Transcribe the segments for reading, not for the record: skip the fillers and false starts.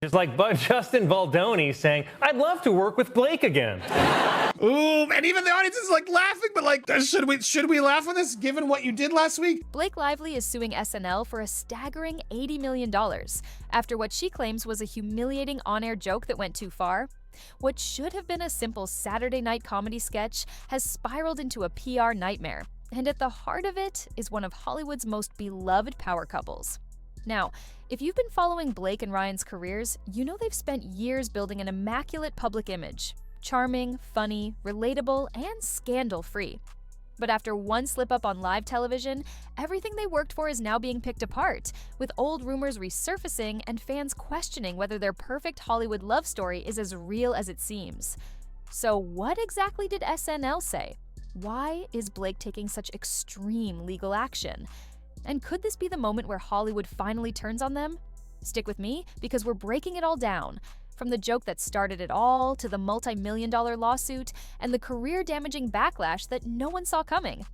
Just like Justin Baldoni saying, I'd love to work with Blake again. Ooh, and even the audience is like laughing, but like, should we laugh on this given what you did last week? Blake Lively is suing SNL for a staggering $80 million after what she claims was a humiliating on-air joke that went too far. What should have been a simple Saturday night comedy sketch has spiraled into a PR nightmare, and at the heart of it is one of Hollywood's most beloved power couples. Now, if you've been following Blake and Ryan's careers, you know they've spent years building an immaculate public image. Charming, funny, relatable, and scandal-free. But after one slip-up on live television, everything they worked for is now being picked apart, with old rumors resurfacing and fans questioning whether their perfect Hollywood love story is as real as it seems. So what exactly did SNL say? Why is Blake taking such extreme legal action? And could this be the moment where Hollywood finally turns on them? Stick with me, because we're breaking it all down. From the joke that started it all, to the multi-million-dollar lawsuit, and the career-damaging backlash that no one saw coming.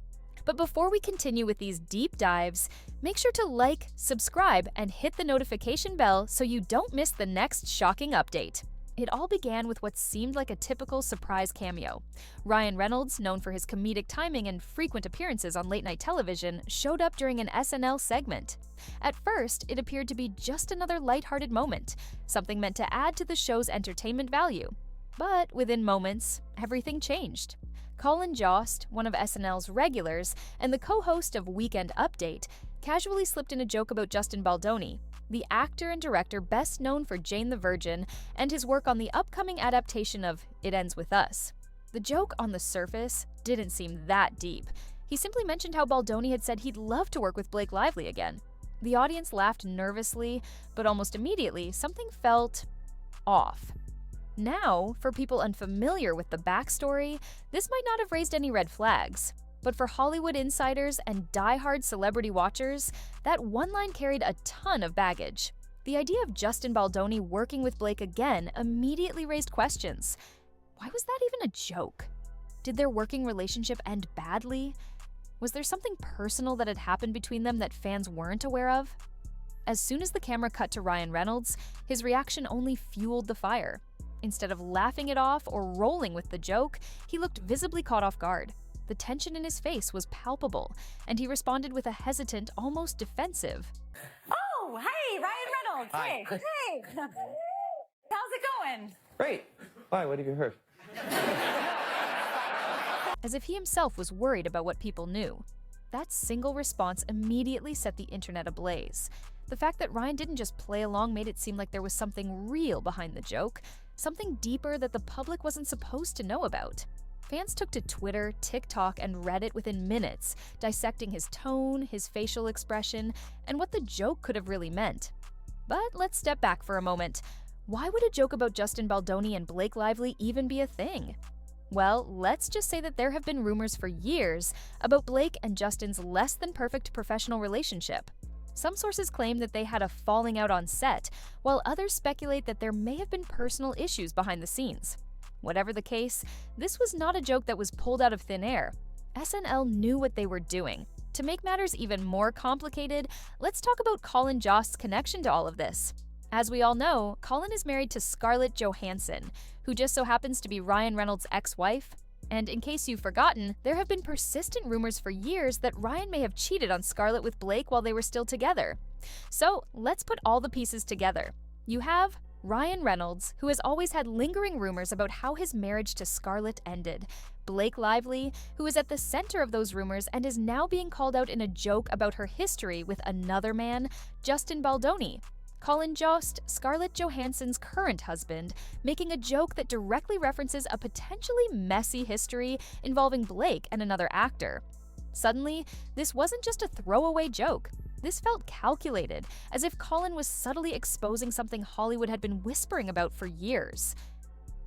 But before we continue with these deep dives, make sure to like, subscribe, and hit the notification bell so you don't miss the next shocking update. It all began with what seemed like a typical surprise cameo. Ryan Reynolds, known for his comedic timing and frequent appearances on late-night television, showed up during an SNL segment. At first, it appeared to be just another lighthearted moment, something meant to add to the show's entertainment value. But within moments, everything changed. Colin Jost, one of SNL's regulars and the co-host of Weekend Update, casually slipped in a joke about Justin Baldoni, the actor and director best known for Jane the Virgin and his work on the upcoming adaptation of It Ends With Us. The joke on the surface didn't seem that deep. He simply mentioned how Baldoni had said he'd love to work with Blake Lively again. The audience laughed nervously, but almost immediately something felt off. Now, for people unfamiliar with the backstory, this might not have raised any red flags. But for Hollywood insiders and die-hard celebrity watchers, that one line carried a ton of baggage. The idea of Justin Baldoni working with Blake again immediately raised questions. Why was that even a joke? Did their working relationship end badly? Was there something personal that had happened between them that fans weren't aware of? As soon as the camera cut to Ryan Reynolds, his reaction only fueled the fire. Instead of laughing it off or rolling with the joke, he looked visibly caught off guard. The tension in his face was palpable, and he responded with a hesitant, almost defensive. Oh, hey, Ryan Reynolds. Hi. Hey. How's it going? Great. Why? What have you heard? As if he himself was worried about what people knew. That single response immediately set the internet ablaze. The fact that Ryan didn't just play along made it seem like there was something real behind the joke, something deeper that the public wasn't supposed to know about. Fans took to Twitter, TikTok, and Reddit within minutes, dissecting his tone, his facial expression, and what the joke could have really meant. But let's step back for a moment. Why would a joke about Justin Baldoni and Blake Lively even be a thing? Well, let's just say that there have been rumors for years about Blake and Justin's less-than-perfect professional relationship. Some sources claim that they had a falling out on set, while others speculate that there may have been personal issues behind the scenes. Whatever the case, this was not a joke that was pulled out of thin air. SNL knew what they were doing. To make matters even more complicated, let's talk about Colin Jost's connection to all of this. As we all know, Colin is married to Scarlett Johansson, who just so happens to be Ryan Reynolds' ex-wife. And in case you've forgotten, there have been persistent rumors for years that Ryan may have cheated on Scarlett with Blake while they were still together. So let's put all the pieces together. You have Ryan Reynolds, who has always had lingering rumors about how his marriage to Scarlett ended. Blake Lively, who is at the center of those rumors and is now being called out in a joke about her history with another man, Justin Baldoni. Colin Jost, Scarlett Johansson's current husband, making a joke that directly references a potentially messy history involving Blake and another actor. Suddenly, this wasn't just a throwaway joke. This felt calculated, as if Colin was subtly exposing something Hollywood had been whispering about for years.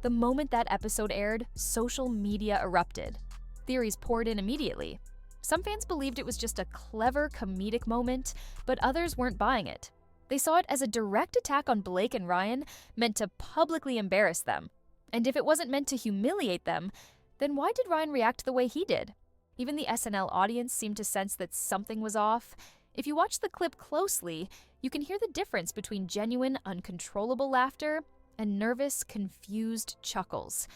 The moment that episode aired, social media erupted. Theories poured in immediately. Some fans believed it was just a clever comedic moment, but others weren't buying it. They saw it as a direct attack on Blake and Ryan, meant to publicly embarrass them. And if it wasn't meant to humiliate them, then why did Ryan react the way he did? Even the SNL audience seemed to sense that something was off. If you watch the clip closely, you can hear the difference between genuine, uncontrollable laughter and nervous, confused chuckles.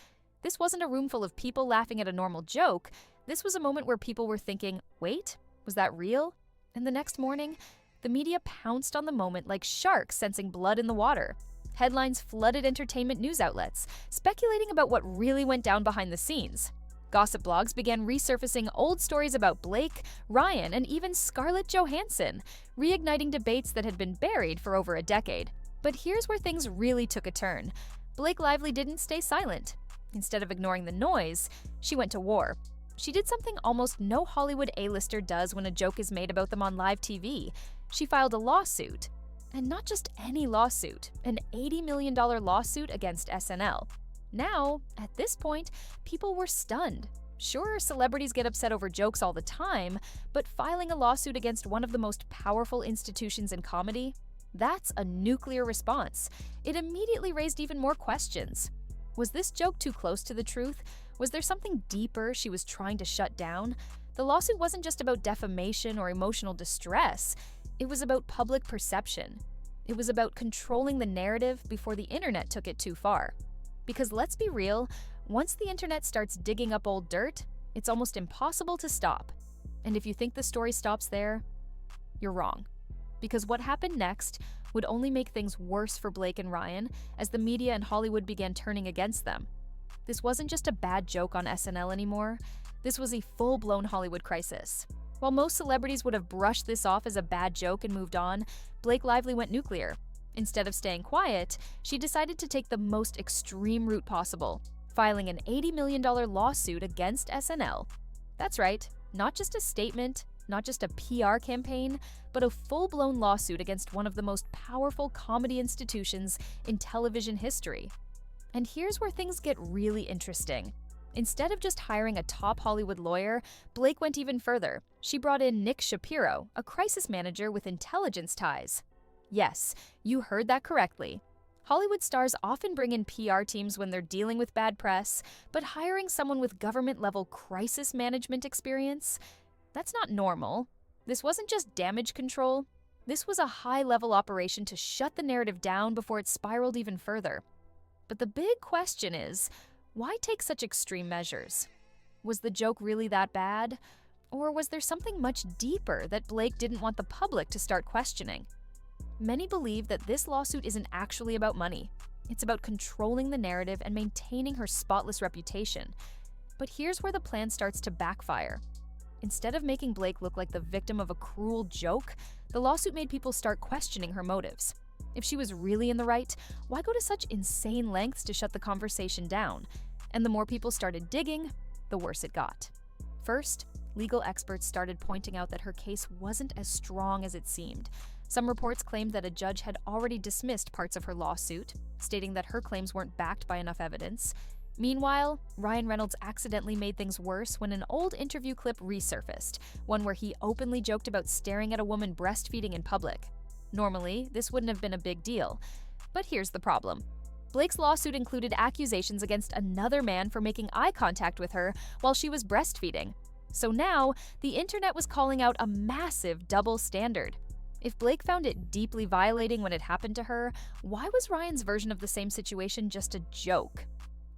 This wasn't a room full of people laughing at a normal joke. This was a moment where people were thinking, wait, was that real? And the next morning, the media pounced on the moment like sharks sensing blood in the water. Headlines flooded entertainment news outlets, speculating about what really went down behind the scenes. Gossip blogs began resurfacing old stories about Blake, Ryan, and even Scarlett Johansson, reigniting debates that had been buried for over a decade. But here's where things really took a turn. Blake Lively didn't stay silent. Instead of ignoring the noise, she went to war. She did something almost no Hollywood A-lister does when a joke is made about them on live TV. She filed a lawsuit. And not just any lawsuit, an $80 million lawsuit against SNL. Now, at this point, people were stunned. Sure, celebrities get upset over jokes all the time, but filing a lawsuit against one of the most powerful institutions in comedy? That's a nuclear response. It immediately raised even more questions. Was this joke too close to the truth? Was there something deeper she was trying to shut down? The lawsuit wasn't just about defamation or emotional distress. It was about public perception. It was about controlling the narrative before the internet took it too far. Because let's be real, once the internet starts digging up old dirt, it's almost impossible to stop. And if you think the story stops there, you're wrong. Because what happened next would only make things worse for Blake and Ryan as the media and Hollywood began turning against them. This wasn't just a bad joke on SNL anymore. This was a full-blown Hollywood crisis. While most celebrities would have brushed this off as a bad joke and moved on, Blake Lively went nuclear. Instead of staying quiet, she decided to take the most extreme route possible, filing an $80 million lawsuit against SNL. That's right, not just a statement, not just a PR campaign, but a full-blown lawsuit against one of the most powerful comedy institutions in television history. And here's where things get really interesting. Instead of just hiring a top Hollywood lawyer, Blake went even further. She brought in Nick Shapiro, a crisis manager with intelligence ties. Yes, you heard that correctly. Hollywood stars often bring in PR teams when they're dealing with bad press, but hiring someone with government-level crisis management experience? That's not normal. This wasn't just damage control. This was a high-level operation to shut the narrative down before it spiraled even further. But the big question is, why take such extreme measures? Was the joke really that bad? Or was there something much deeper that Blake didn't want the public to start questioning? Many believe that this lawsuit isn't actually about money. It's about controlling the narrative and maintaining her spotless reputation. But here's where the plan starts to backfire. Instead of making Blake look like the victim of a cruel joke, the lawsuit made people start questioning her motives. If she was really in the right, why go to such insane lengths to shut the conversation down? And the more people started digging, the worse it got. First, legal experts started pointing out that her case wasn't as strong as it seemed. Some reports claimed that a judge had already dismissed parts of her lawsuit, stating that her claims weren't backed by enough evidence. Meanwhile, Ryan Reynolds accidentally made things worse when an old interview clip resurfaced, one where he openly joked about staring at a woman breastfeeding in public. Normally, this wouldn't have been a big deal. But here's the problem. Blake's lawsuit included accusations against another man for making eye contact with her while she was breastfeeding. So now, the internet was calling out a massive double standard. If Blake found it deeply violating when it happened to her, why was Ryan's version of the same situation just a joke?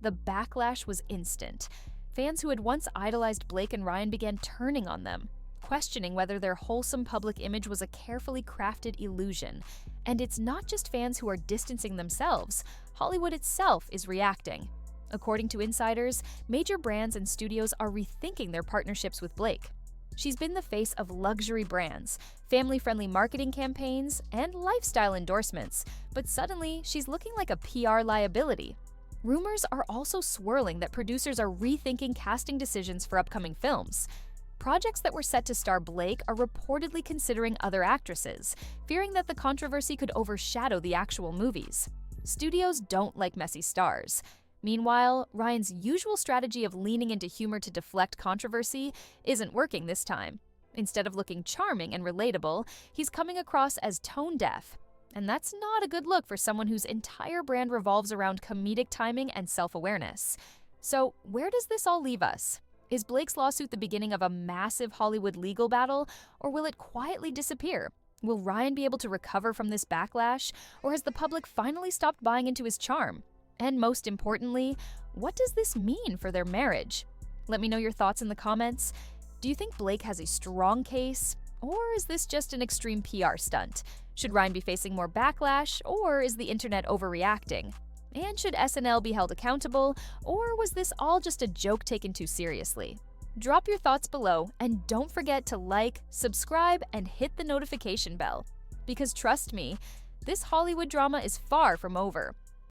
The backlash was instant. Fans who had once idolized Blake and Ryan began turning on them, questioning whether their wholesome public image was a carefully crafted illusion. And it's not just fans who are distancing themselves. Hollywood itself is reacting. According to insiders, major brands and studios are rethinking their partnerships with Blake. She's been the face of luxury brands, family-friendly marketing campaigns, and lifestyle endorsements, but suddenly she's looking like a PR liability. Rumors are also swirling that producers are rethinking casting decisions for upcoming films. Projects that were set to star Blake are reportedly considering other actresses, fearing that the controversy could overshadow the actual movies. Studios don't like messy stars. Meanwhile, Ryan's usual strategy of leaning into humor to deflect controversy isn't working this time. Instead of looking charming and relatable, he's coming across as tone-deaf. And that's not a good look for someone whose entire brand revolves around comedic timing and self-awareness. So where does this all leave us? Is Blake's lawsuit the beginning of a massive Hollywood legal battle, or will it quietly disappear? Will Ryan be able to recover from this backlash, or has the public finally stopped buying into his charm? And most importantly, what does this mean for their marriage? Let me know your thoughts in the comments. Do you think Blake has a strong case, or is this just an extreme PR stunt? Should Ryan be facing more backlash, or is the internet overreacting? And should SNL be held accountable, or was this all just a joke taken too seriously? Drop your thoughts below, and don't forget to like, subscribe, and hit the notification bell. Because trust me, this Hollywood drama is far from over.